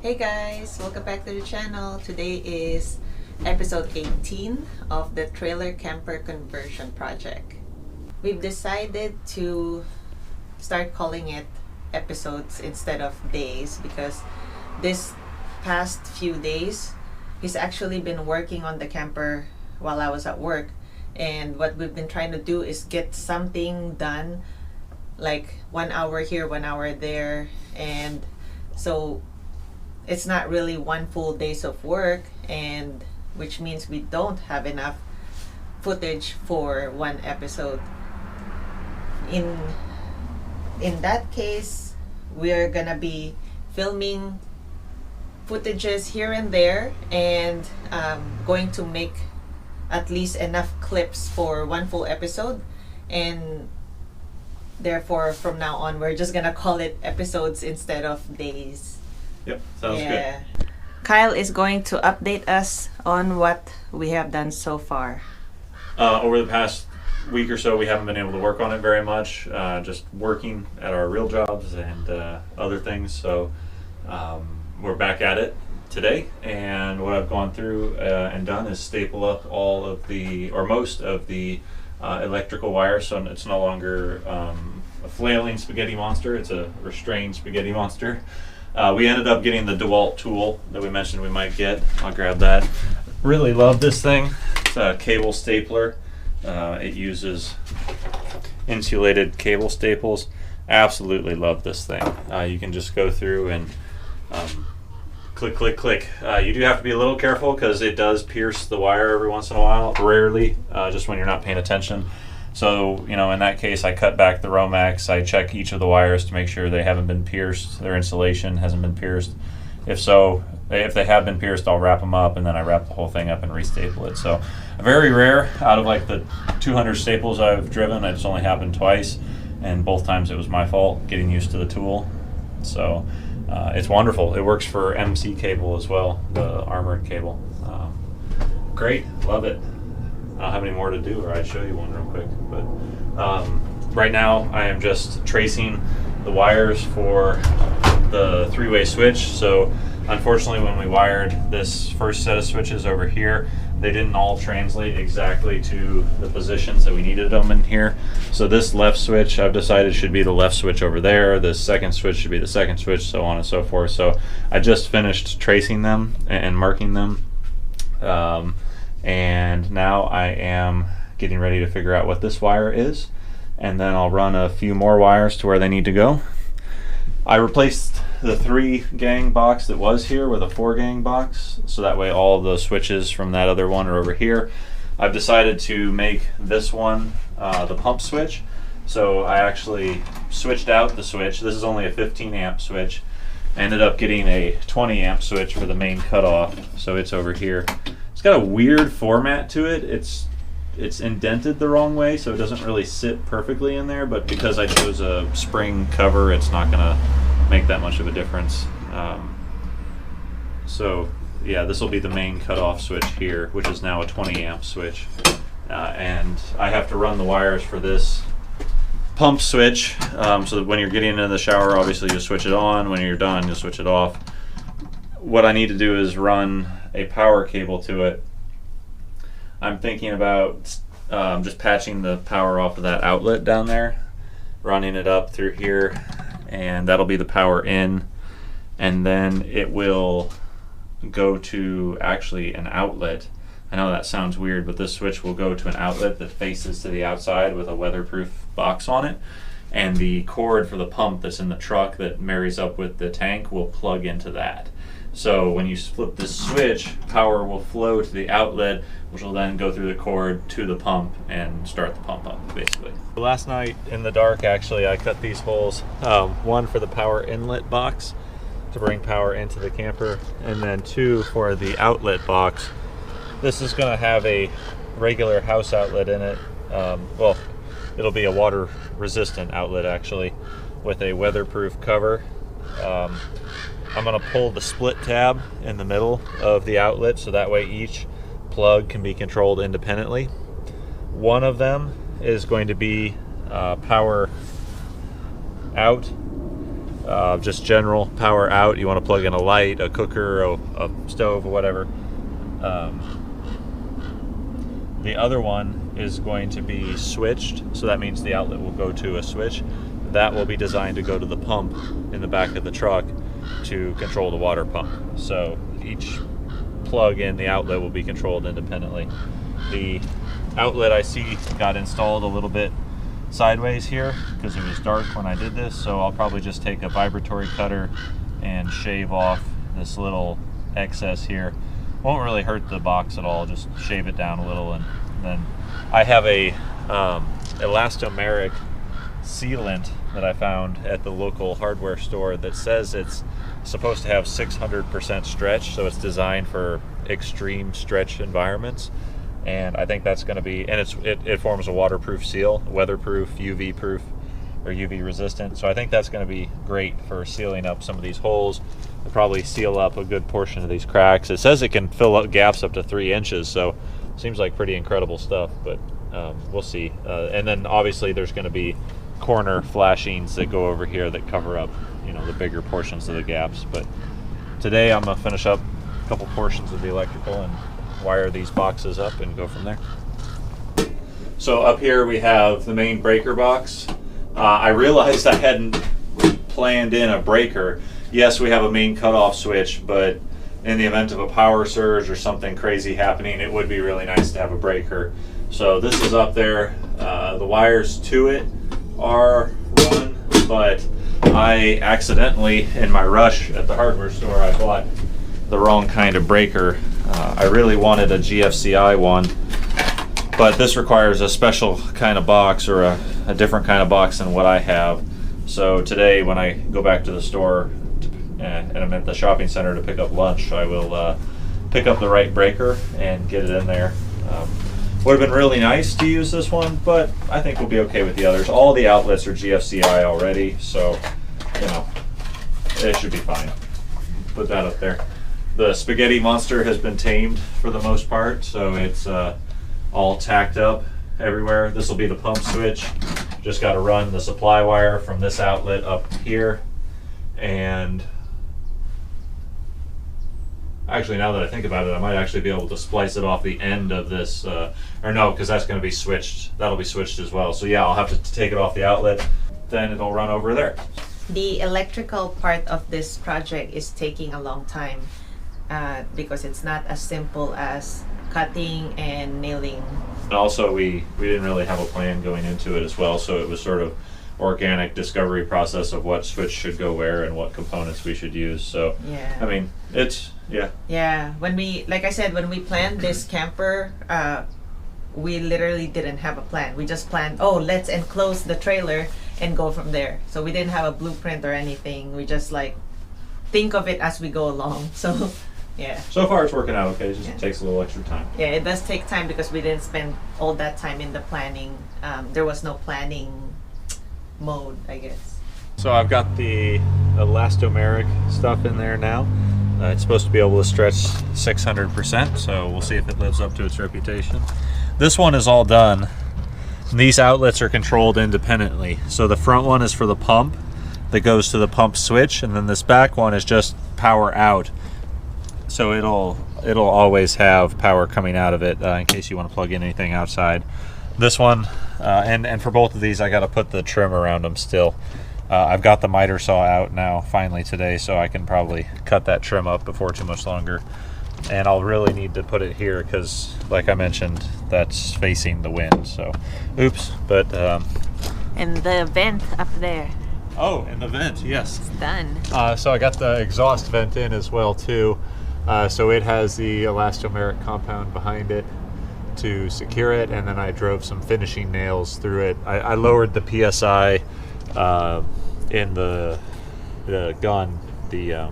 Hey guys, welcome back to the channel. Today is episode 18 of the trailer camper conversion project. We've decided to start calling it episodes instead of days because this past few days he's actually been working on the camper while I was at work, and what we've been trying to do is get something done, like 1 hour here, 1 hour there, and so it's not really one full days of work, and which means we don't have enough footage for one episode. In that case, we're gonna be filming footages here and there, and going to make at least enough clips for one full episode, and therefore from now on we're just gonna call it episodes instead of days. Yep, sounds good. Kyle is going to update us on what we have done so far. Over the past week or so, we haven't been able to work on it very much, just working at our real jobs and other things. So we're back at it today, and what I've gone through and done is staple up all of the, or most of the electrical wires, so it's no longer a flailing spaghetti monster, it's a restrained spaghetti monster. We ended up getting the DeWalt tool that we mentioned we might get. I'll grab that. Really love this thing. It's a cable stapler. It uses insulated cable staples. Absolutely love this thing. You can just go through and click, click, click. You do have to be a little careful because it does pierce the wire every once in a while, rarely, just when you're not paying attention. So, you know, in that case, I cut back the Romex. I check each of the wires to make sure they haven't been pierced, their insulation hasn't been pierced. If so, if they have been pierced, I'll wrap them up, and then I wrap the whole thing up and restaple it. So, very rare. Out of like the 200 staples I've driven, it's only happened twice, and both times it was my fault getting used to the tool. So, it's wonderful. It works for MC cable as well, the armored cable. Great, love it. I don't have any more to do, or I'd show you one real quick. But right now I am just tracing the wires for the three-way switch. So unfortunately, when we wired this first set of switches over here, they didn't all translate exactly to the positions that we needed them in here. So this left switch I've decided should be the left switch over there. This second switch should be the second switch, so on and so forth. So I just finished tracing them and marking them. And now I am getting ready to figure out what this wire is, and then I'll run a few more wires to where they need to go. I replaced the 3-gang box that was here with a 4-gang box, so that way all the switches from that other one are over here. I've decided to make this one the pump switch, so I actually switched out the switch. This is only a 15 amp switch. I ended up getting a 20 amp switch for the main cutoff, so it's over here. It's got a weird format to it. It's indented the wrong way, so it doesn't really sit perfectly in there, but because I chose a spring cover, it's not gonna make that much of a difference. So yeah, this will be the main cutoff switch here, which is now a 20 amp switch. And I have to run the wires for this pump switch, so that when you're getting into the shower, obviously you switch it on. When you're done, you'll switch it off. What I need to do is run a power cable to it. I'm thinking about just patching the power off of that outlet down there, running it up through here, and that'll be the power in, and then it will go to actually an outlet. I know that sounds weird, but this switch will go to an outlet that faces to the outside with a weatherproof box on it, and the cord for the pump that's in the truck that marries up with the tank will plug into that. So when you flip this switch, power will flow to the outlet, which will then go through the cord to the pump and start the pump up, basically. Last night in the dark, actually, I cut these holes, one for the power inlet box to bring power into the camper, and then 2 for the outlet box. This is going to have a regular house outlet in it. Well, it'll be a water resistant outlet actually, with a weatherproof cover. I'm going to pull the split tab in the middle of the outlet, so that way each plug can be controlled independently. One of them is going to be power out, just general power out. You want to plug in a light, a cooker, a stove, or whatever. The other one is going to be switched, so that means the outlet will go to a switch. That will be designed to go to the pump in the back of the truck to control the water pump. So each plug in the outlet will be controlled independently. The outlet I see got installed a little bit sideways here because it was dark when I did this, so I'll probably just take a vibratory cutter and shave off this little excess here. Won't really hurt the box at all, just shave it down a little. And then I have a elastomeric sealant that I found at the local hardware store that says it's supposed to have 600% stretch, so it's designed for extreme stretch environments. And I think that's going to be, and it forms a waterproof seal, weatherproof, UV proof, or UV resistant. So I think that's going to be great for sealing up some of these holes. It'll probably seal up a good portion of these cracks. It says it can fill up gaps up to 3 inches, so seems like pretty incredible stuff, but we'll see. And then obviously there's going to be corner flashings that go over here that cover up, the bigger portions of the gaps. But today I'm going to finish up a couple portions of the electrical and wire these boxes up and go from there. So up here we have the main breaker box. I realized I hadn't planned in a breaker. Yes, we have a main cutoff switch, but in the event of a power surge or something crazy happening, it would be really nice to have a breaker. So this is up there. The wires to it are run, but I accidentally, in my rush at the hardware store, I bought the wrong kind of breaker. I really wanted a GFCI one, but this requires a special kind of box, or a different kind of box than what I have. So today when I go back to the store and I'm at the shopping center to pick up lunch, I will pick up the right breaker and get it in there. Would have been really nice to use this one, but I think we'll be okay with the others. All the outlets are GFCI already, so it should be fine. Put that up there. The spaghetti monster has been tamed for the most part, so it's all tacked up everywhere. This will be the pump switch. Just got to run the supply wire from this outlet up here, and actually, now that I think about it, I might actually be able to splice it off the end of this, or no, because that's going to be switched. That'll be switched as well. So yeah, I'll have to take it off the outlet, then it'll run over there. The electrical part of this project is taking a long time because it's not as simple as cutting and nailing. And also, we didn't really have a plan going into it as well, so it was sort of organic discovery process of what switch should go where and what components we should use. So yeah, I mean, it's when we, like I said, when we planned this camper, we literally didn't have a plan. We just planned, oh, let's enclose the trailer and go from there. So we didn't have a blueprint or anything. We just think of it as we go along. So yeah, so far it's working out okay. It just takes a little extra time. Yeah, it does take time because we didn't spend all that time in the planning. There was no planning mode, I guess. So I've got the elastomeric stuff in there now. It's supposed to be able to stretch 600%, so we'll see if it lives up to its reputation. This one is all done. These outlets are controlled independently. So the front one is for the pump that goes to the pump switch, and then this back one is just power out. So it'll always have power coming out of it in case you want to plug in anything outside. This one, and for both of these, I got to put the trim around them still. I've got the miter saw out now finally today, so I can probably cut that trim up before too much longer. And I'll really need to put it here because, like I mentioned, that's facing the wind. So, oops. But and the vent up there. Oh, and the vent, yes. It's done. So I got the exhaust vent in as well too. So it has the elastomeric compound behind it to secure it, and then I drove some finishing nails through it. I lowered the PSI in the gun, the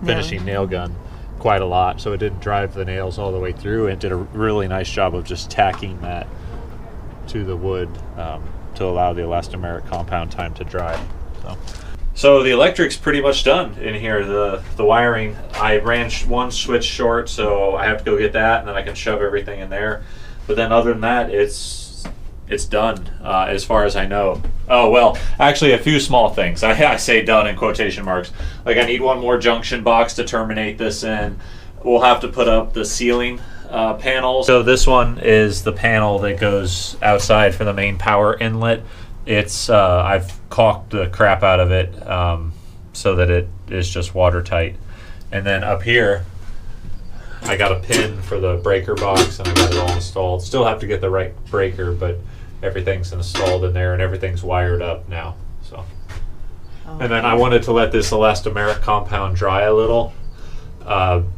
finishing nail gun, quite a lot, so it didn't drive the nails all the way through, and did a really nice job of just tacking that to the wood to allow the elastomeric compound time to dry. So the electric's pretty much done in here. The wiring, I ran one switch short, so I have to go get that, and then I can shove everything in there. But then other than that, it's it's done as far as I know. Oh, well, actually a few small things. I say done in quotation marks. Like I need one more junction box to terminate this in. We'll have to put up the ceiling panels. So this one is the panel that goes outside for the main power inlet. It's I've caulked the crap out of it so that it is just watertight. And then up here, I got a pin for the breaker box and I got it all installed. Still have to get the right breaker, but everything's installed in there and everything's wired up now. So, and then I wanted to let this elastomeric compound dry a little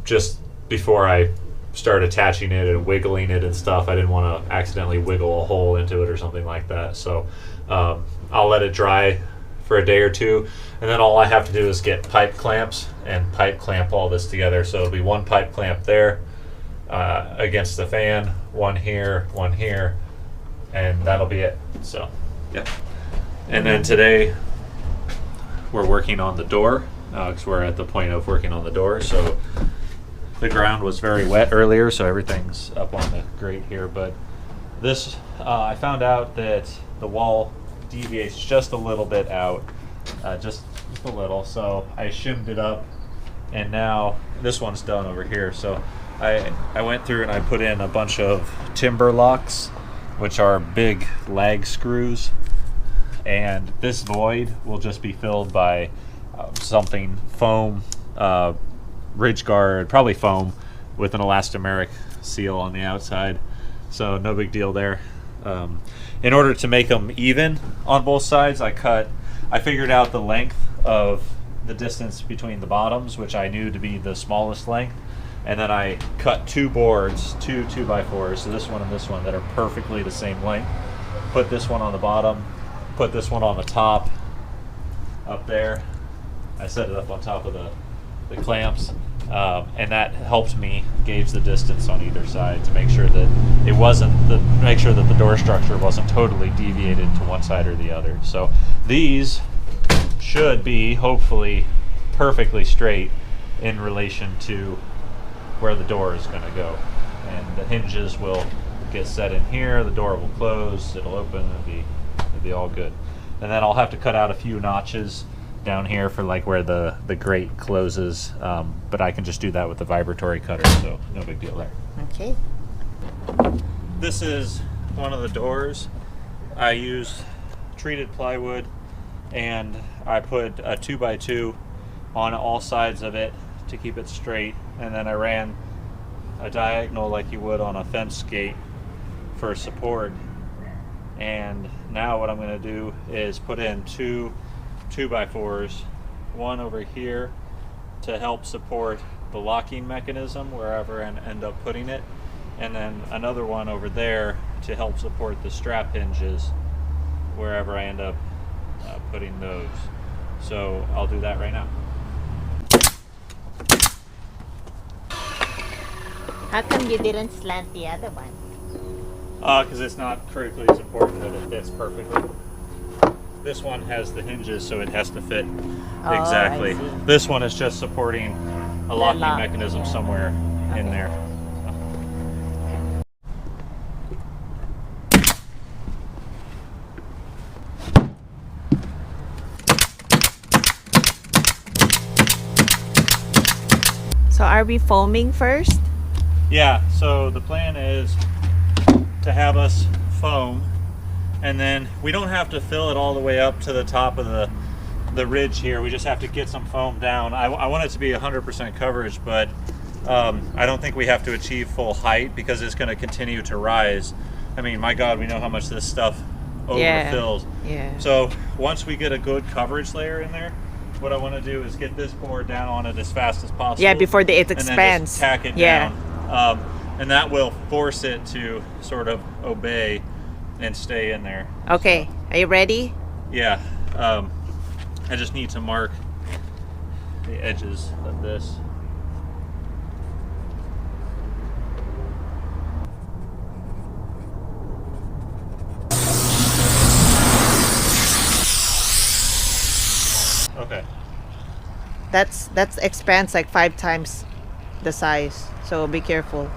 just before I start attaching it and wiggling it and stuff. I didn't want to accidentally wiggle a hole into it or something like that. So I'll let it dry for a day or two, and then all I have to do is get pipe clamps and pipe clamp all this together. So it'll be one pipe clamp there against the fan, one here, and that'll be it. So, yeah. And then today we're working on the door because we're at the point of working on the door. So the ground was very wet earlier, so everything's up on the grate here. But this, I found out that the wall deviates just a little bit out, just a little. So I shimmed it up, and now this one's done over here. So I went through and I put in a bunch of timber locks, which are big lag screws, and this void will just be filled by something foam, ridge guard, probably foam with an elastomeric seal on the outside. So no big deal there. In order to make them even on both sides, I figured out the length of the distance between the bottoms, which I knew to be the smallest length, and then I cut two boards, two 2x4s, so this one and this one, that are perfectly the same length. Put this one on the bottom, put this one on the top, up there. I set it up on top of the clamps, and that helped me gauge the distance on either side to make sure that the door structure wasn't totally deviated to one side or the other. So these should be hopefully perfectly straight in relation to where the door is going to go, and the hinges will get set in here. The door will close, it'll open, it'll be all good. And then I'll have to cut out a few notches down here for like where the grate closes, but I can just do that with the vibratory cutter, so no big deal there. Okay. This is one of the doors. I used treated plywood, and I put a 2x2 on all sides of it to keep it straight, and then I ran a diagonal like you would on a fence gate for support. And now what I'm going to do is put in two 2x4s, one over here to help support the locking mechanism wherever I end up putting it, and then another one over there to help support the strap hinges wherever I end up putting those. So I'll do that right now. How come you didn't slant the other one? Because it's not critically supported that it fits perfectly. This one has the hinges, so it has to fit exactly. I see. This one is just supporting a locking mechanism somewhere in there. So are we foaming first? Yeah, so the plan is to have us foam, and then we don't have to fill it all the way up to the top of the ridge here. We just have to get some foam down. I want it to be 100% coverage, but I don't think we have to achieve full height because it's going to continue to rise. I mean, my God, we know how much this stuff overfills. Yeah. So once we get a good coverage layer in there, what I want to do is get this board down on it as fast as possible. Yeah, before it expands. And then just tack it down. And that will force it to sort of obey and stay in there. Okay, are you ready? Yeah. I just need to mark the edges of this. Okay. That's expands like 5 times the size, so be careful.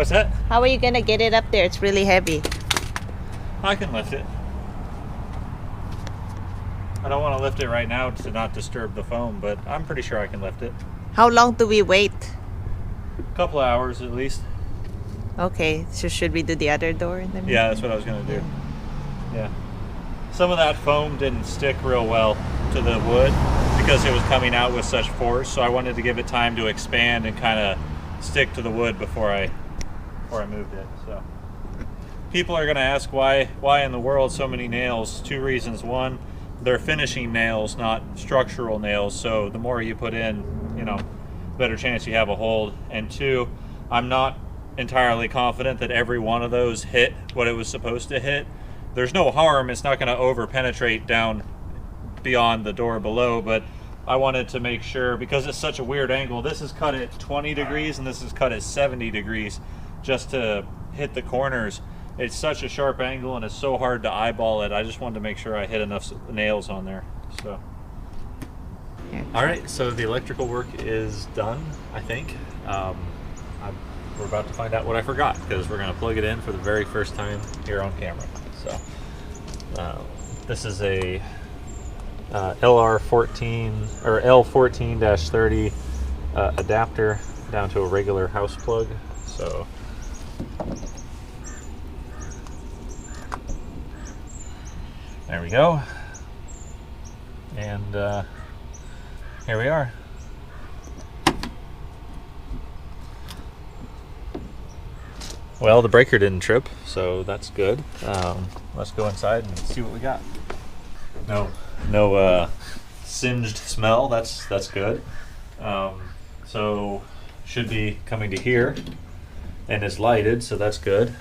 What's that? How are you gonna get it up there? It's really heavy. I can lift it. I don't want to lift it right now to not disturb the foam, but I'm pretty sure I can lift it. How long do we wait? A couple of hours at least. Okay, so should we do the other door in the middle? Yeah, that's what I was going to do. Yeah. Some of that foam didn't stick real well to the wood because it was coming out with such force, so I wanted to give it time to expand and kind of stick to the wood before I moved it. So people are going to ask why in the world so many nails. Two reasons. One, they're finishing nails, not structural nails, so the more you put in, better chance you have a hold. And two, I'm not entirely confident that every one of those hit what it was supposed to hit. There's no harm, it's not going to over penetrate down beyond the door below, but I wanted to make sure, because it's such a weird angle, this is cut at 20 degrees and this is cut at 70 degrees just to hit the corners. It's such a sharp angle and it's so hard to eyeball it. I just wanted to make sure I hit enough nails on there. So all right, so the electrical work is done, I think. We're about to find out what I forgot, because we're going to plug it in for the very first time here on camera. So this is a LR14 or L14-30 adapter down to a regular house plug. So there we go, and here we are. Well, the breaker didn't trip, so that's good. Let's go inside and see what we got. No singed smell. That's good. So should be coming to here, and it's lighted, so that's good.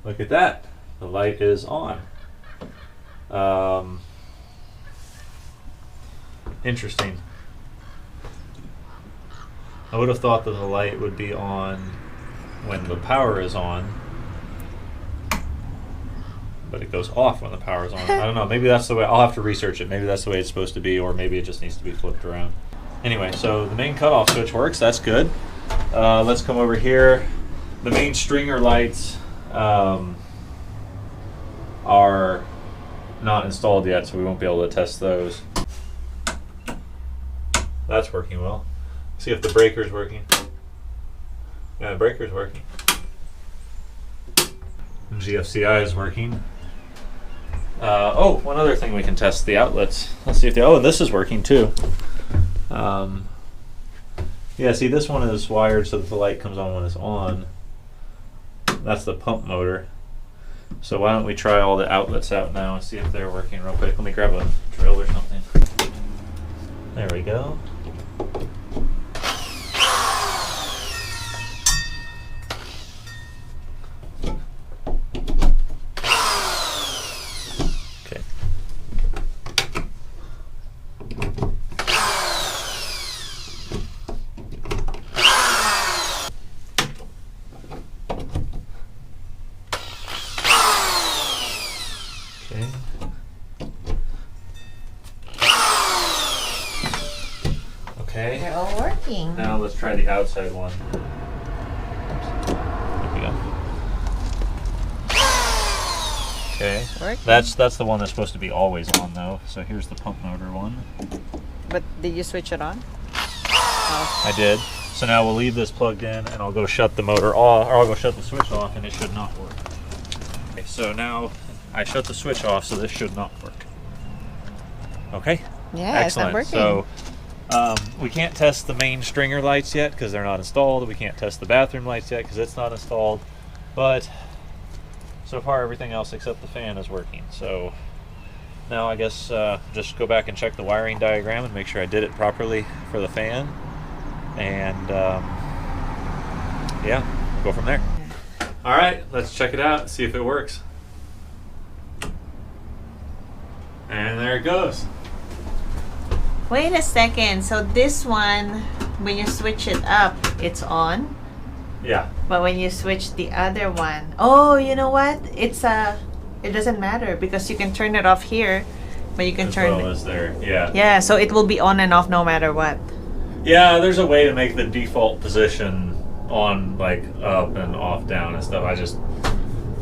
Look at that. The light is on. Interesting. I would have thought that the light would be on when the power is on, but it goes off when the power is on. I don't know. Maybe that's the way. I'll have to research it. Maybe that's the way it's supposed to be, or maybe it just needs to be flipped around. Anyway, so the main cutoff switch works. That's good. Let's come over here. The main stringer lights are not installed yet, so we won't be able to test those. That's working well. See if the breaker's working. Yeah, the breaker's working. And GFCI is working. One other thing we can test, the outlets. Let's see if and this is working too. Yeah, see, this one is wired so that the light comes on when it's on. That's the pump motor. So why don't we try all the outlets out now and see if they're working real quick. Let me grab a drill or something. There we go. Okay. They're all working. Now let's try the outside one. There we go. Okay. Working. That's the one that's supposed to be always on though. So here's the pump motor one. But did you switch it on? I did. So now we'll leave this plugged in and I'll go shut the motor off, or I'll go shut the switch off, and it should not work. Okay, so now I shut the switch off, so this should not work. Okay? Yeah, excellent. It's not working. So we can't test the main stringer lights yet because they're not installed. We can't test the bathroom lights yet because it's not installed. But so far everything else except the fan is working. So now I guess just go back and check the wiring diagram and make sure I did it properly for the fan. And yeah, we'll go from there. All right, let's check it out, see if it works. And there it goes. Wait a second. So this one, when you switch it up, it's on. Yeah. But when you switch the other one, oh, you know what? It doesn't matter because you can turn it off here, but you can As turn well as there. Yeah. Yeah, so it will be on and off no matter what. Yeah, there's a way to make the default position on like up and off, down and stuff.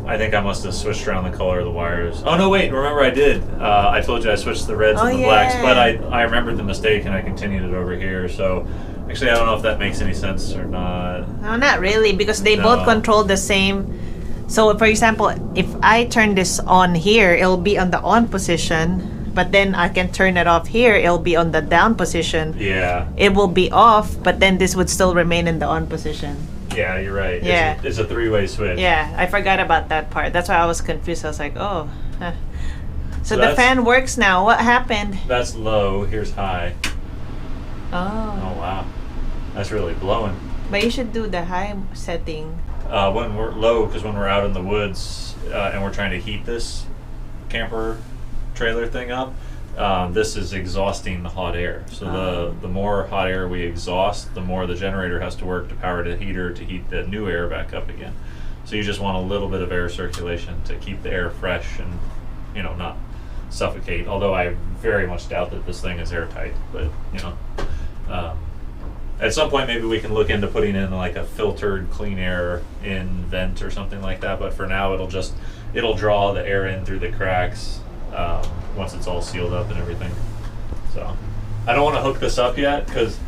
I think I must have switched around the color of the wires. Oh no, wait, remember I did. I told you I switched the reds and the blacks, but I remembered the mistake and I continued it over here. So actually, I don't know if that makes any sense or not. No, not really, because they both control the same. So, for example, if I turn this on here, it'll be on the on position. But then I can turn it off here, it'll be on the down position. Yeah. It will be off, but then this would still remain in the on position. Yeah, you're right. Yeah. It's a three-way switch. Yeah, I forgot about that part. That's why I was confused. I was like, oh. Huh. So the that's- fan works now. What happened? That's low. Here's high. Oh. Oh, wow. That's really blowing. But you should do the high setting. When we're low, because when we're out in the woods and we're trying to heat this camper trailer thing up, this is exhausting the hot air. So the more hot air we exhaust, the more the generator has to work to power the heater to heat the new air back up again. So you just want a little bit of air circulation to keep the air fresh and, you know, not suffocate. Although I very much doubt that this thing is airtight, but you know, at some point maybe we can look into putting in like a filtered clean air in vent or something like that. But for now, it'll draw the air in through the cracks once it's all sealed up and everything. So I don't want to hook this up yet because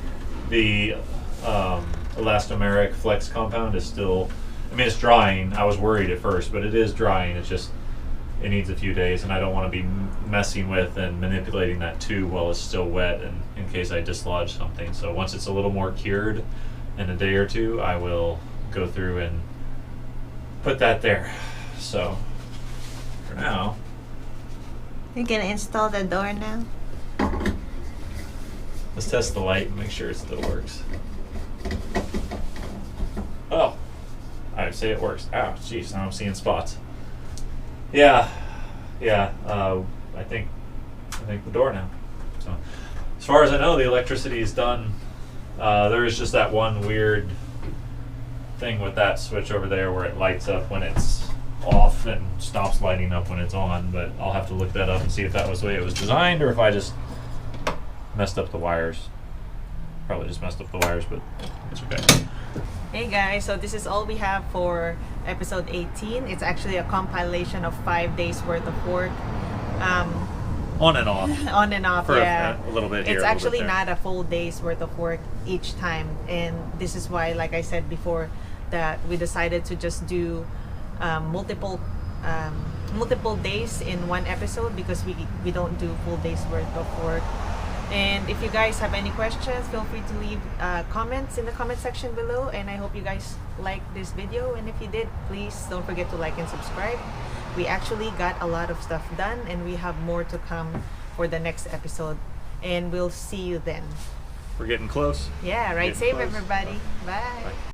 the elastomeric flex compound is still, I mean, it's drying. I was worried at first, but it is drying. It needs a few days, and I don't want to be messing with and manipulating that tube while it's still wet, and in case I dislodge something. So once it's a little more cured in a day or two, I will go through and put that there. So for now, You can install the door now. let's test the light and make sure it still works. Oh, I'd say it works. Ow, jeez, now I'm seeing spots. Yeah. I think the door now. So, as far as I know, the electricity is done. There is just that one weird thing with that switch over there where it lights up when it's off and stops lighting up when it's on. But I'll have to look that up and see if that was the way it was designed or if I just messed up the wires. Probably just messed up the wires, but it's okay. Hey guys, so this is all we have for episode 18. It's actually a compilation of 5 days worth of work. On and off. On and off, For yeah. a little bit here. It's a little actually bit there. not a full day's worth of work each time, and this is why, like I said before, that we decided to just do multiple days in one episode because we don't do full days worth of work. And if you guys have any questions, feel free to leave comments in the comment section below, and I hope you guys liked this video, and if you did, please don't forget to like and subscribe. We actually got a lot of stuff done, and we have more to come for the next episode, and we'll see you then. We're getting close. Yeah, right Getting safe close. everybody. Bye. Bye.